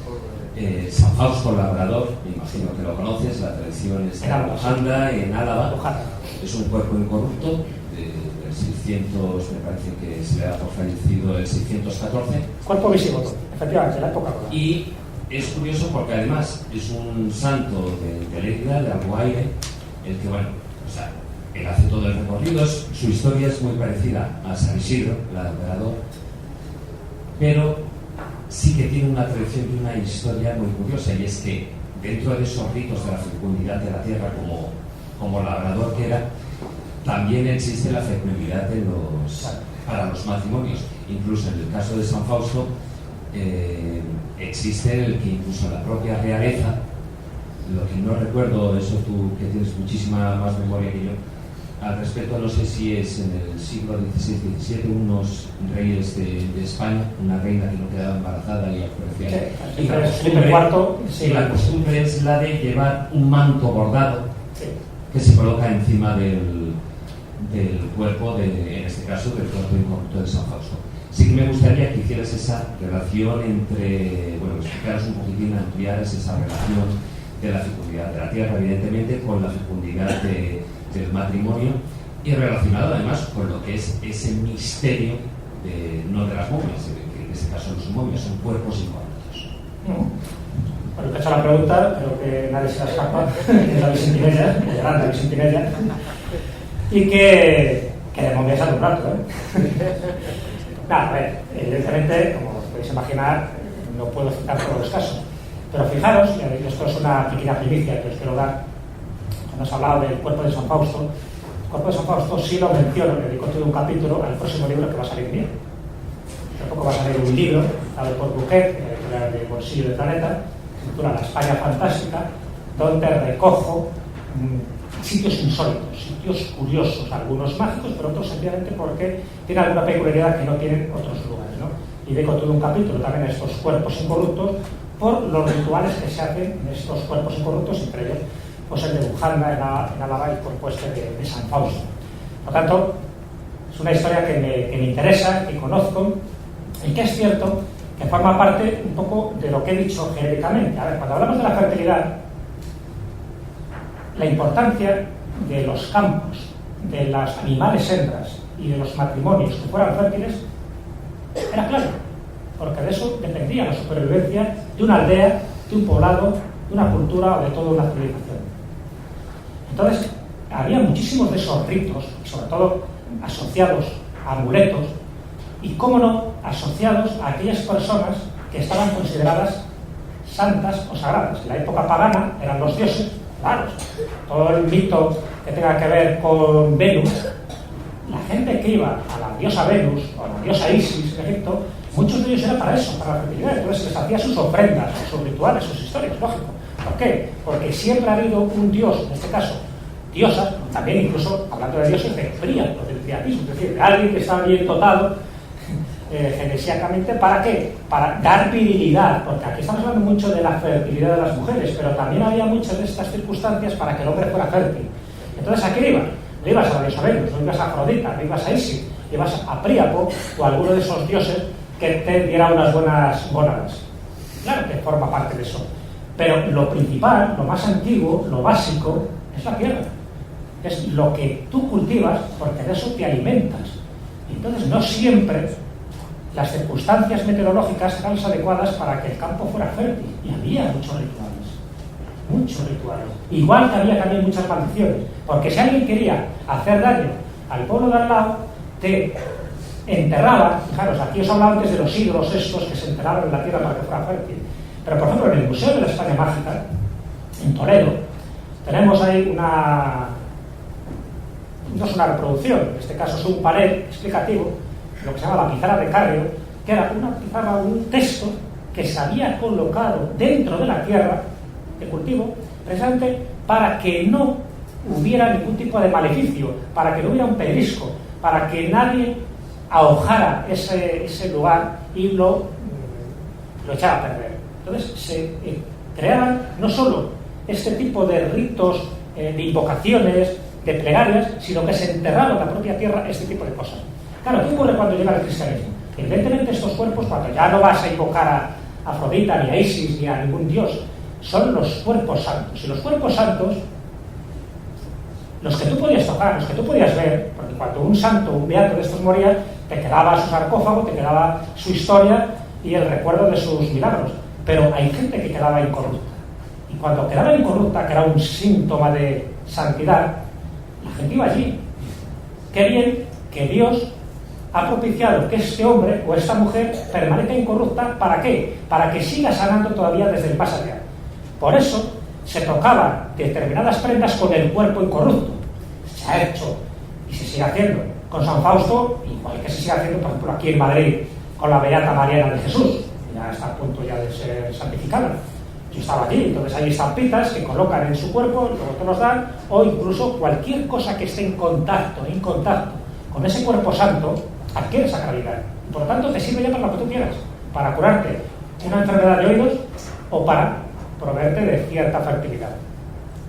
San Fausto Labrador, me imagino que lo conoces, la tradición está en Ojanda, en Álava, es un cuerpo incorrupto del 600, me parece que se le da por fallecido el 614. Cuerpo visigodo, efectivamente, la época. Y es curioso porque además es un santo de Lérida, de Alguaire, el que, bueno, o sea, él hace todo el recorrido, su historia es muy parecida a San Isidro, la del emperador, pero sí que tiene una tradición y una historia muy curiosa, y es que dentro de esos ritos de la fecundidad de la tierra, como labrador que era, también existe la fecundidad para los matrimonios. Incluso en el caso de San Fausto, existe el que incluso en la propia realeza, lo que no recuerdo, eso tú que tienes muchísima más memoria que yo, al respecto, no sé si es en el siglo XVI-XVII, unos reyes de España, una reina que no quedaba embarazada y aparecía. Sí, la costumbre es la de llevar un manto bordado, sí, que se coloca encima del cuerpo, en este caso, del cuerpo incorrupto de San Fausto. Sí que me gustaría que hicieras esa relación entre, bueno, explicaras un poquitín, ampliaras esa relación de la fecundidad de la tierra, evidentemente, con la fecundidad del matrimonio, y relacionado además con lo que es ese misterio, no de las momias, que en este caso no son momias, son cuerpos incorruptos. Bueno, te he hecho la pregunta, pero que nadie se la escapa, que es David Sentinella, el gran David Sentinella, y que de momias al un rato, Nada, a ver, evidentemente, como os podéis imaginar, no puedo citar todos los casos, pero fijaros, y esto es una pequeña primicia que os quiero dar. Cuando os he hablado del cuerpo de San Fausto, el cuerpo de San Fausto sí lo menciono, le dedico todo un capítulo al próximo libro que va a salir mío. Tampoco va a salir un libro, dado por Buquet, de Bolsillo de Planeta, que titula La España Fantástica, donde recojo sitios insólitos, sitios curiosos, algunos mágicos, pero otros sencillamente porque tienen alguna peculiaridad que no tienen otros lugares, ¿no? Y dedico todo un capítulo también a estos cuerpos incorruptos por los rituales que se hacen en estos cuerpos incorruptos, entre ellos pues el de Bujanda en Álava y el cuerpo de San Fausto. Por lo tanto, es una historia que me interesa, que conozco, y que es cierto que forma parte un poco de lo que he dicho genéricamente. A ver, cuando hablamos de la fertilidad, la importancia de los campos, de las animales hembras y de los matrimonios que fueran fértiles era claro, porque de eso dependía la supervivencia de una aldea, de un poblado, de una cultura o de toda una civilización. Entonces, había muchísimos de esos ritos, sobre todo asociados a amuletos, y, cómo no, asociados a aquellas personas que estaban consideradas santas o sagradas. En la época pagana eran los dioses, claro, todo el mito que tenga que ver con Venus, la gente que iba a la diosa Venus o a la diosa Isis en Egipto, muchos de ellos eran para eso, para la fertilidad. Entonces les hacía sus ofrendas, sus rituales, sus historias, lógico. ¿Por qué? Porque siempre ha habido un dios, en este caso diosa, también incluso hablando de dioses, de príapo, del triatismo, es decir, de alguien que está bien dotado genesíacamente. ¿Para qué? Para dar virilidad, porque aquí estamos hablando mucho de la fertilidad de las mujeres, pero también había muchas de estas circunstancias para que el hombre fuera fértil. Entonces, ¿a quién iba? No ibas a la diosa Venus, no ibas a Afrodita, no ibas a Isis, ibas a Príapo o a alguno de esos dioses que te diera unas buenas gónadas. Claro que forma parte de eso, pero lo principal, lo más antiguo, lo básico, es la tierra. Es lo que tú cultivas, porque de eso te alimentas. Entonces, no siempre las circunstancias meteorológicas eran las adecuadas para que el campo fuera fértil, y había muchos rituales, igual que había también muchas maldiciones, porque si alguien quería hacer daño al pueblo de al lado, te enterraba. Fijaros, aquí os hablaba antes de los ídolos estos que se enterraban en la tierra para que fuera fértil, pero por ejemplo en el Museo de la España Mágica en Toledo tenemos ahí no es una reproducción, en este caso es un panel explicativo, lo que se llama la pizarra de Carrio, que era una pizarra, un texto que se había colocado dentro de la tierra de cultivo, precisamente para que no hubiera ningún tipo de maleficio, para que no hubiera un pedrisco, para que nadie ahojara ese lugar y lo echara a perder. Entonces se creaban no solo este tipo de ritos, de invocaciones, de plegarias, sino que se enterraba en la propia tierra este tipo de cosas. Claro, ¿qué ocurre cuando llega el cristianismo? Evidentemente estos cuerpos, cuando ya no vas a invocar a Afrodita, ni a Isis, ni a ningún dios, son los cuerpos santos. Y los cuerpos santos, los que tú podías tocar, los que tú podías ver, porque cuando un santo, un beato de estos moría, te quedaba su sarcófago, te quedaba su historia y el recuerdo de sus milagros. pero hay gente que quedaba incorrupta. Y cuando quedaba incorrupta, que era un síntoma de santidad, la gente iba allí. Qué bien que Dios ha propiciado que este hombre o esta mujer permanezca incorrupta. ¿Para qué? Para que siga sanando todavía desde el más allá. Por eso se tocaban determinadas prendas con el cuerpo incorrupto. Se ha hecho y se sigue haciendo con San Fausto, igual que se sigue haciendo, por ejemplo, aquí en Madrid con la Beata Mariana de Jesús, ya está a punto ya de ser santificada. Yo estaba allí, entonces hay estampitas que colocan en su cuerpo, luego te los dan, o incluso cualquier cosa que esté en contacto con ese cuerpo santo, adquiere sacralidad. Por lo tanto, te sirve ya para lo que tú quieras, para curarte una enfermedad de oídos o para proveerte de cierta fertilidad,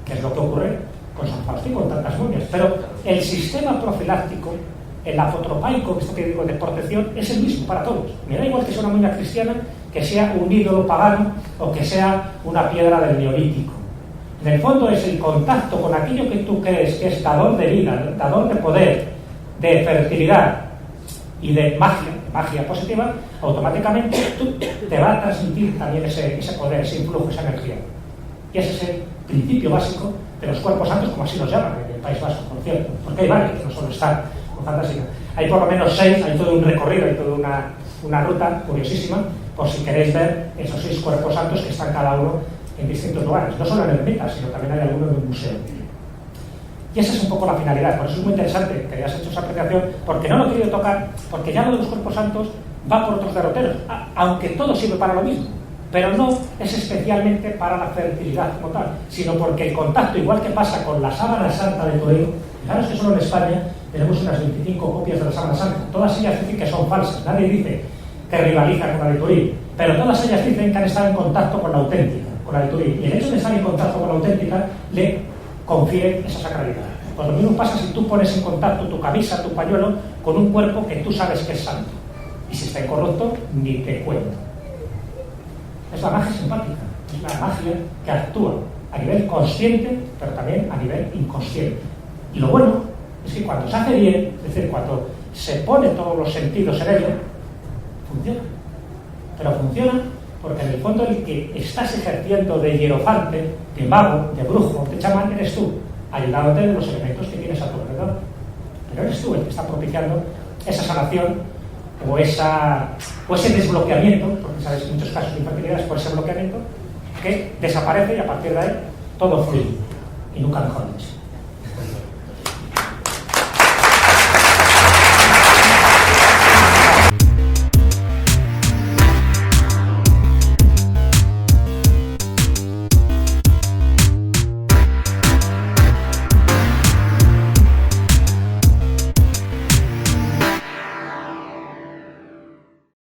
que es lo que ocurre con San Fausto y con tantas momias. Pero el sistema profiláctico, el apotropaico, esto que digo de protección, es el mismo para todos. Me da igual que sea una momia cristiana, que sea un ídolo pagano o que sea una piedra del neolítico. En el fondo es el contacto con aquello que tú crees que es dador de vida, dador de poder, de fertilidad y de magia positiva. Automáticamente tú te va a transmitir también ese poder, ese influjo, esa energía. Y ese es el principio básico de los cuerpos santos, como así los llaman en el País Vasco, por cierto, porque hay varios, no solo están con fantasía. Hay por lo menos 6, hay todo un recorrido, hay toda una ruta curiosísima, por si queréis ver esos 6 cuerpos santos que están cada uno en distintos lugares, no solo en ermitas, sino también hay algunos en un museo. Y esa es un poco la finalidad, por eso es muy interesante que hayas hecho esa apreciación, porque no lo he querido tocar, porque ya lo de los cuerpos santos va por otros derroteros, aunque todo sirve para lo mismo, pero no es especialmente para la fertilidad como tal, sino porque el contacto, igual que pasa con la sábana santa de Toledo, fijaros que solo en España tenemos unas 25 copias de la sábana santa, todas ellas dicen que son falsas, nadie dice que rivaliza con la de Turín, pero todas ellas dicen que han estado en contacto con la auténtica, con la de Turín, y el hecho de estar en contacto con la auténtica le confiere esa sacralidad. Pues lo mismo pasa si tú pones en contacto tu camisa, tu pañuelo, con un cuerpo que tú sabes que es santo, y si está incorrupto, ni te cuento. Es la magia simpática, es la magia que actúa a nivel consciente, pero también a nivel inconsciente. Y lo bueno es que cuando se hace bien, es decir, cuando se pone todos los sentidos en ello, funciona. Pero funciona porque en el fondo el que estás ejerciendo de hierofante, de mago, de brujo, de chamán, eres tú, ayudándote de los elementos que tienes a tu alrededor. Pero eres tú el que está propiciando esa sanación o ese desbloqueamiento, porque sabes que en muchos casos de infertilidad es por ese bloqueamiento, que desaparece y a partir de ahí todo fluye. Y nunca mejor dicho.